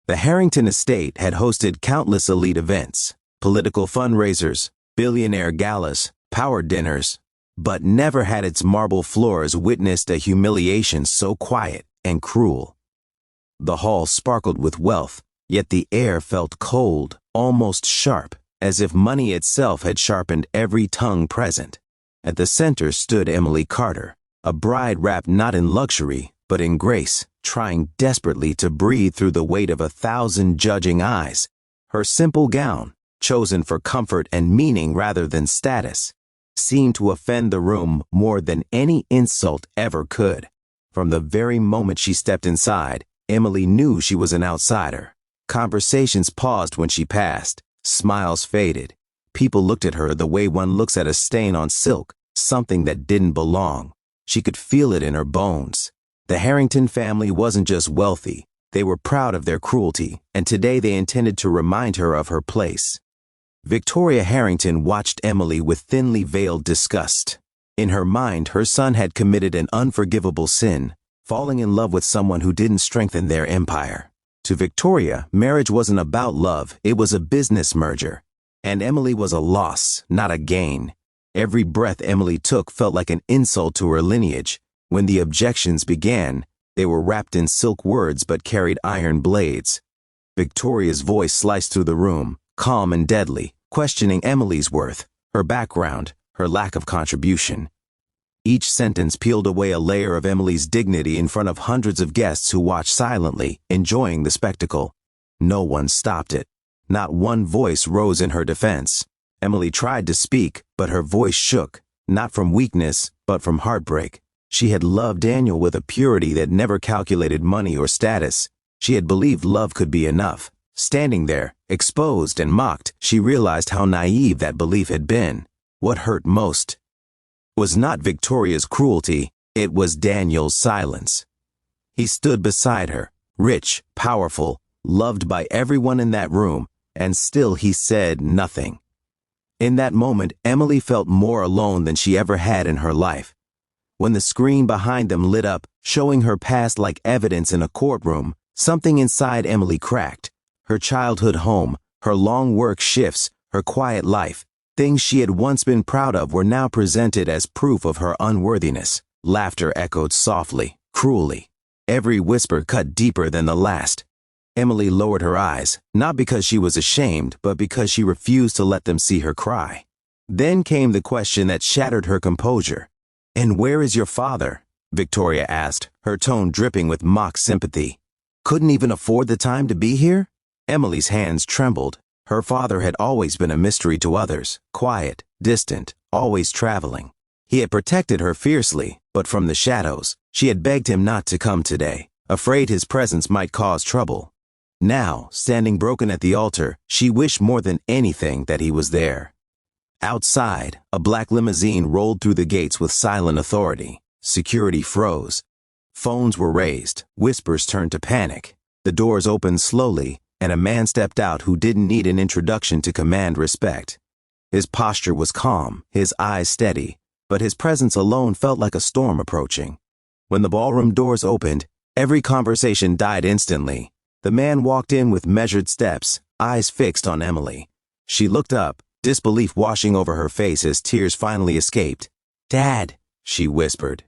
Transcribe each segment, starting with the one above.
The Harrington estate had hosted countless elite events, political fundraisers, billionaire galas, power dinners, but never had its marble floors witnessed a humiliation so quiet and cruel. The hall sparkled with wealth, yet the air felt cold, almost sharp, as if money itself had sharpened every tongue present. At the center stood Emily Carter, a bride wrapped not in luxury, but in grace, trying desperately to breathe through the weight of 1,000 judging eyes. Her simple gown, chosen for comfort and meaning rather than status, seemed to offend the room more than any insult ever could. From the very moment she stepped inside, Emily knew she was an outsider. Conversations paused when she passed, smiles faded. People looked at her the way one looks at a stain on silk, something that didn't belong. She could feel it in her bones. The Harrington family wasn't just wealthy, they were proud of their cruelty, and today they intended to remind her of her place. Victoria Harrington watched Emily with thinly veiled disgust. In her mind, her son had committed an unforgivable sin, falling in love with someone who didn't strengthen their empire. To Victoria, marriage wasn't about love, it was a business merger. And Emily was a loss, not a gain. Every breath Emily took felt like an insult to her lineage. When the objections began, they were wrapped in silk words but carried iron blades. Victoria's voice sliced through the room, calm and deadly, questioning Emily's worth, her background, her lack of contribution. Each sentence peeled away a layer of Emily's dignity in front of hundreds of guests who watched silently, enjoying the spectacle. No one stopped it. Not one voice rose in her defense. Emily tried to speak, but her voice shook, not from weakness, but from heartbreak. She had loved Daniel with a purity that never calculated money or status. She had believed love could be enough. Standing there, exposed and mocked, she realized how naive that belief had been. What hurt most was not Victoria's cruelty, it was Daniel's silence. He stood beside her, rich, powerful, loved by everyone in that room, and still he said nothing. In that moment, Emily felt more alone than she ever had in her life. When the screen behind them lit up, showing her past like evidence in a courtroom, something inside Emily cracked. Her childhood home, her long work shifts, her quiet life, things she had once been proud of were now presented as proof of her unworthiness. Laughter echoed softly, cruelly. Every whisper cut deeper than the last. Emily lowered her eyes, not because she was ashamed, but because she refused to let them see her cry. Then came the question that shattered her composure. "And where is your father?" Victoria asked, her tone dripping with mock sympathy. "Couldn't even afford the time to be here?" Emily's hands trembled. Her father had always been a mystery to others, quiet, distant, always traveling. He had protected her fiercely, but from the shadows. She had begged him not to come today, afraid his presence might cause trouble. Now, standing broken at the altar, she wished more than anything that he was there. Outside, a black limousine rolled through the gates with silent authority. Security froze. Phones were raised, whispers turned to panic. The doors opened slowly, and a man stepped out who didn't need an introduction to command respect. His posture was calm, his eyes steady, but his presence alone felt like a storm approaching. When the ballroom doors opened, every conversation died instantly. The man walked in with measured steps, eyes fixed on Emily. She looked up, disbelief washing over her face as tears finally escaped. "Dad," she whispered.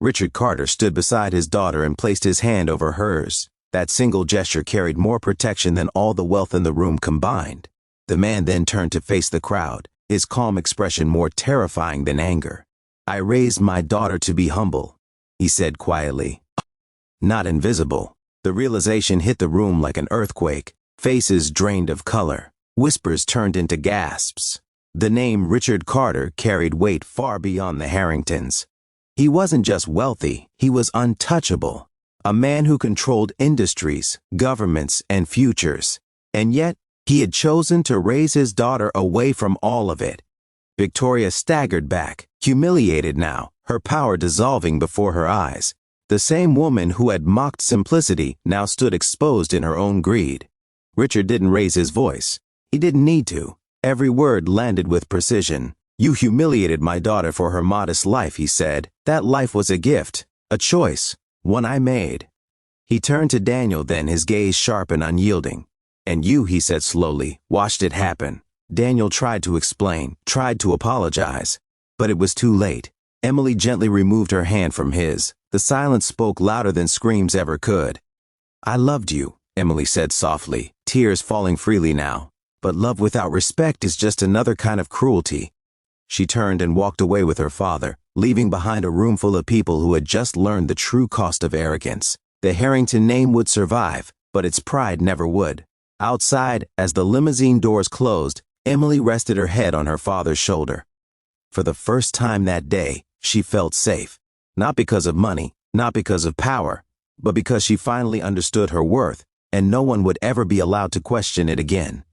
Richard Carter stood beside his daughter and placed his hand over hers. That single gesture carried more protection than all the wealth in the room combined. The man then turned to face the crowd, his calm expression more terrifying than anger. "I raised my daughter to be humble," he said quietly. "Not invisible." The realization hit the room like an earthquake. Faces drained of color. Whispers turned into gasps. The name Richard Carter carried weight far beyond the Harringtons. He wasn't just wealthy, he was untouchable. A man who controlled industries, governments, and futures. And yet, he had chosen to raise his daughter away from all of it. Victoria staggered back, humiliated now, her power dissolving before her eyes. The same woman who had mocked simplicity now stood exposed in her own greed. Richard didn't raise his voice. He didn't need to. Every word landed with precision. "You humiliated my daughter for her modest life," he said. "That life was a gift, a choice, one I made." He turned to Daniel then, his gaze sharp and unyielding. "And you," he said slowly, "watched it happen." Daniel tried to explain, tried to apologize. But it was too late. Emily gently removed her hand from his. The silence spoke louder than screams ever could. "I loved you," Emily said softly, tears falling freely now. "But love without respect is just another kind of cruelty." She turned and walked away with her father, leaving behind a room full of people who had just learned the true cost of arrogance. The Harrington name would survive, but its pride never would. Outside, as the limousine doors closed, Emily rested her head on her father's shoulder. For the first time that day, she felt safe. Not because of money, not because of power, but because she finally understood her worth, and no one would ever be allowed to question it again.